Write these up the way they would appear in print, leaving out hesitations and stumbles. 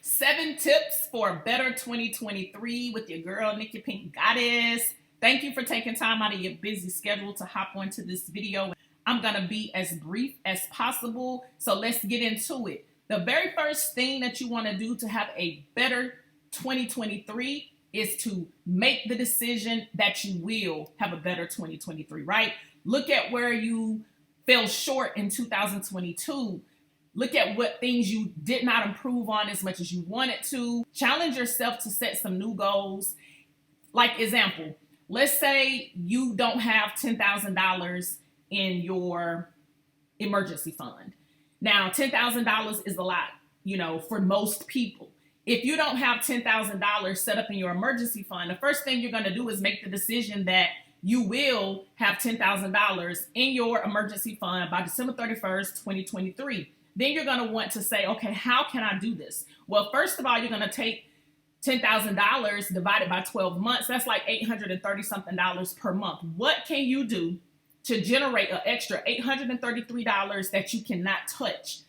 7 tips for a better 2023 with your girl, Nikki PinkkGoddess. Thank you for taking time out of your busy schedule to hop onto this video. I'm going to be as brief as possible, so let's get into it. The very first thing that you want to do to have a better 2023 is to make the decision that you will have a better 2023, right? Look at where you fell short in 2022. Look at what things you did not improve on as much as you wanted to. Challenge yourself to set some new goals. Like example, let's say you don't have $10,000 in your emergency fund. Now, $10,000 is a lot, for most people. If you don't have $10,000 set up in your emergency fund, the first thing you're going to do is make the decision that you will have $10,000 in your emergency fund by December 31st, 2023. Then you're going to want to say, okay, how can I do this? Well, first of all, you're going to take $10,000 divided by 12 months. That's like $830 something per month. What can you do to generate an extra $833 that you cannot touch?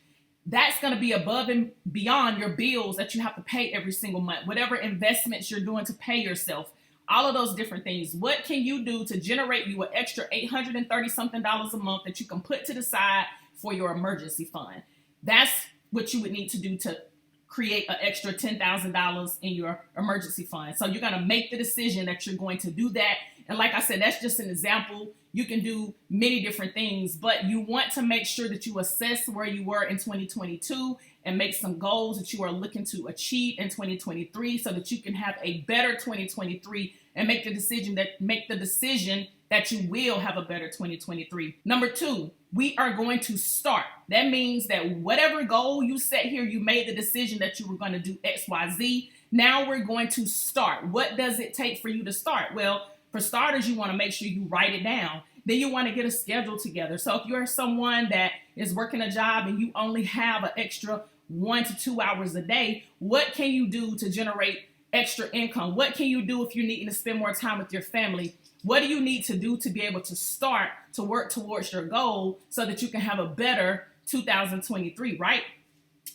That's going to be above and beyond your bills that you have to pay every single month, whatever investments you're doing to pay yourself, all of those different things. What can you do to generate you an extra $830 something a month that you can put to the side for your emergency fund? That's what you would need to do to create an extra $10,000 in your emergency fund. So you're going to make the decision that you're going to do that. And like I said, that's just an example. You can do many different things, but you want to make sure that you assess where you were in 2022 and make some goals that you are looking to achieve in 2023 so that you can have a better 2023 and make the decision that you will have a better 2023. Number 2, we are going to start. That means that whatever goal you set here, you made the decision that you were going to do X, Y, Z. Now we're going to start. What does it take for you to start? Well, for starters, you want to make sure you write it down. Then you want to get a schedule together. So if you're someone that is working a job and you only have an extra 1 to 2 hours a day, what can you do to generate extra income? What can you do if you're needing to spend more time with your family? What do you need to do to be able to start to work towards your goal so that you can have a better 2023, right?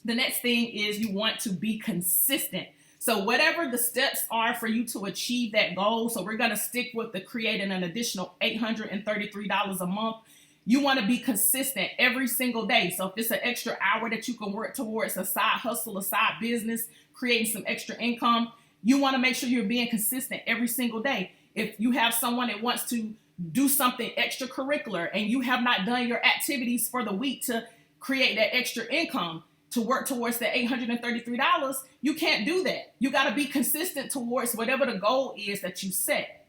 The next thing is you want to be consistent. So whatever the steps are for you to achieve that goal, so we're going to stick with the creating an additional $833 a month. You want to be consistent every single day. So if it's an extra hour that you can work towards a side hustle, a side business, creating some extra income, you want to make sure you're being consistent every single day. If you have someone that wants to do something extracurricular and you have not done your activities for the week to create that extra income, to work towards that $833, you can't do that. You got to be consistent towards whatever the goal is that you set.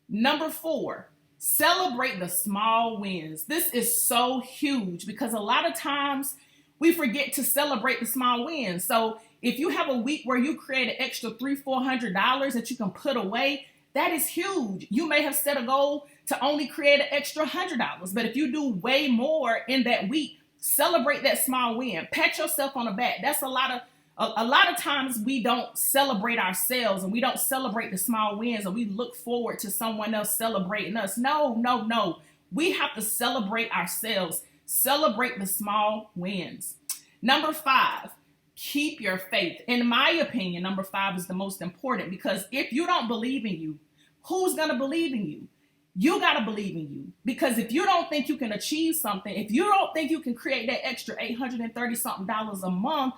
Number 4, celebrate the small wins. This is so huge because a lot of times we forget to celebrate the small wins. So if you have a week where you create an extra $300-400 that you can put away, that is huge. You may have set a goal to only create an extra $100, but if you do way more in that week, celebrate that small win. Pat yourself on the back. That's a lot of times we don't celebrate ourselves and we don't celebrate the small wins and we look forward to someone else celebrating us. No. We have to celebrate ourselves. Celebrate the small wins. Number 5, keep your faith. In my opinion, number 5 is the most important because if you don't believe in you, who's going to believe in you? You got to believe in you, because if you don't think you can achieve something, if you don't think you can create that extra $830 something a month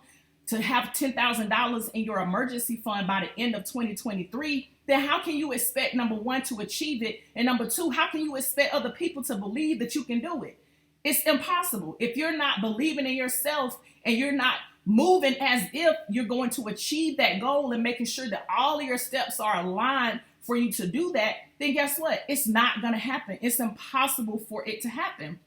to have $10,000 in your emergency fund by the end of 2023, then how can you expect, number 1, to achieve it? And number 2, how can you expect other people to believe that you can do it? It's impossible. If you're not believing in yourself and you're not moving as if you're going to achieve that goal and making sure that all of your steps are aligned for you to do that, then guess what? It's not going to happen. It's impossible for it to happen.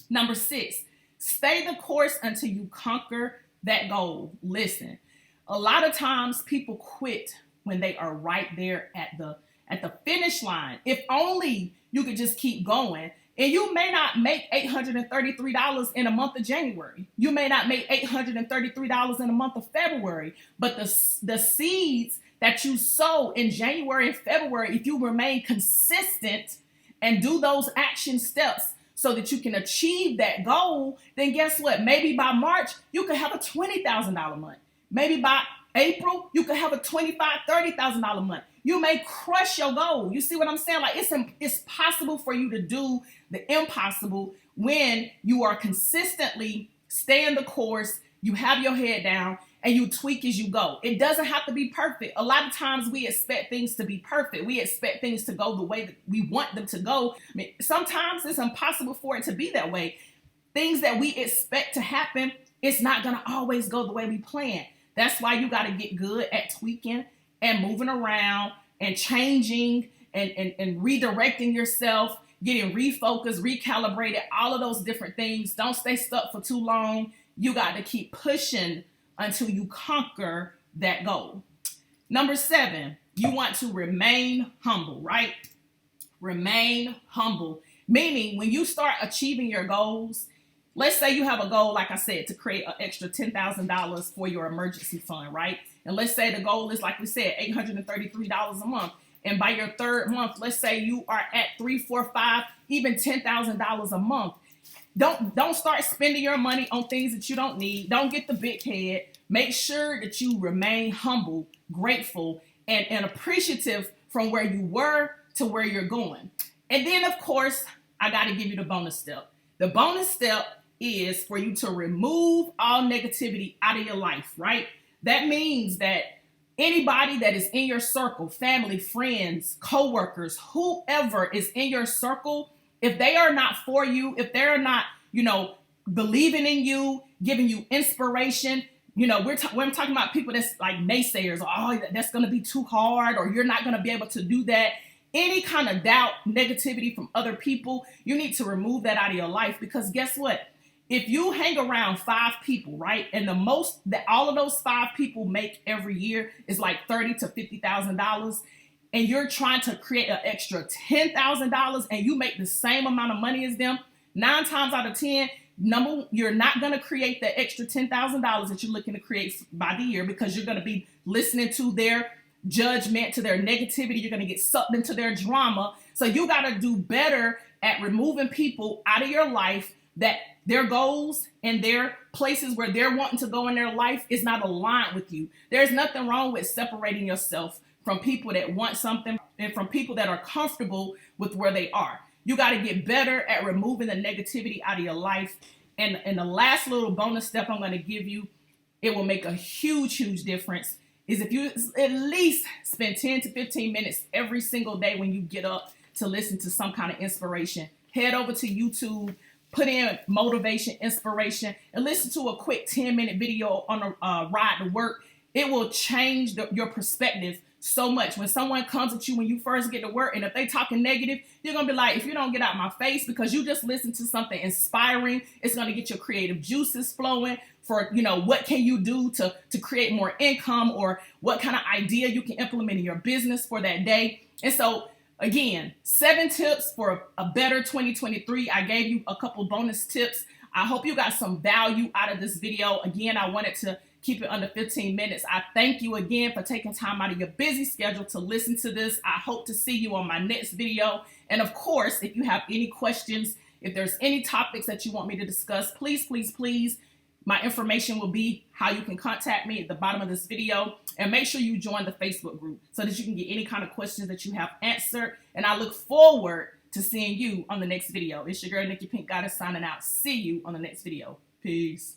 Number 6, stay the course until you conquer that goal. Listen, a lot of times people quit when they are right there at the finish line. If only you could just keep going. And you may not make $833 in a month of January. You may not make $833 in a month of February, but the seeds that you sow in January and February, if you remain consistent and do those action steps so that you can achieve that goal, then guess what? Maybe by March, you could have a $20,000 month. Maybe by April, you could have a $25,000, $30,000 month. You may crush your goal. You see what I'm saying? Like it's possible for you to do the impossible when you are consistently staying the course, you have your head down, and you tweak as you go. It doesn't have to be perfect. A lot of times we expect things to be perfect. We expect things to go the way that we want them to go. I mean, sometimes it's impossible for it to be that way. Things that we expect to happen, it's not going to always go the way we plan. That's why you got to get good at tweaking and moving around and changing and redirecting yourself, getting refocused, recalibrated, all of those different things. Don't stay stuck for too long. You got to keep pushing until you conquer that goal. Number 7, you want to remain humble, right? Remain humble. Meaning when you start achieving your goals, let's say you have a goal, like I said, to create an extra $10,000 for your emergency fund, right? And let's say the goal is, like we said, $833 a month. And by your 3rd month, let's say you are at $3,000, $4,000, $5,000, even $10,000 a month. Don't start spending your money on things that you don't need. Don't get the big head. Make sure that you remain humble, grateful, and appreciative from where you were to where you're going. And then, of course, I got to give you the bonus step. The bonus step is for you to remove all negativity out of your life, right? That means that anybody that is in your circle, family, friends, coworkers, whoever is in your circle, if they are not for you, if they're not, believing in you, giving you inspiration, we're talking about people that's like naysayers, oh, that's going to be too hard, or you're not going to be able to do that. Any kind of doubt, negativity from other people, you need to remove that out of your life, because guess what? If you hang around 5 people, right, and the most that all of those 5 people make every year is like $30,000 to $50,000, and you're trying to create an extra $10,000 and you make the same amount of money as them, 9 times out of 10, you're not going to create the extra $10,000 that you're looking to create by the year, because you're going to be listening to their judgment, to their negativity. You're going to get sucked into their drama. So you got to do better at removing people out of your life that their goals and their places where they're wanting to go in their life is not aligned with you. There's nothing wrong with separating yourself from people that want something and from people that are comfortable with where they are. You got to get better at removing the negativity out of your life. And the last little bonus step I'm going to give you, it will make a huge, huge difference, is if you at least spend 10 to 15 minutes every single day when you get up to listen to some kind of inspiration. Head over to YouTube, put in motivation, inspiration, and listen to a quick 10-minute video on a ride to work. It will change your perspective so much. When someone comes at you when you first get to work, and if they talking negative, you're going to be like, if you don't get out my face, because you just listen to something inspiring, it's going to get your creative juices flowing for, what can you do to create more income, or what kind of idea you can implement in your business for that day. And so, again, 7 tips for a better 2023. I gave you a couple bonus tips. I hope you got some value out of this video. Again, I wanted to keep it under 15 minutes. I thank you again for taking time out of your busy schedule to listen to this. I hope to see you on my next video. And of course, if you have any questions, if there's any topics that you want me to discuss, please, please, please, my information will be how you can contact me at the bottom of this video. And make sure you join the Facebook group so that you can get any kind of questions that you have answered. And I look forward to seeing you on the next video. It's your girl, Nikki PinkkGoddess, signing out. See you on the next video. Peace.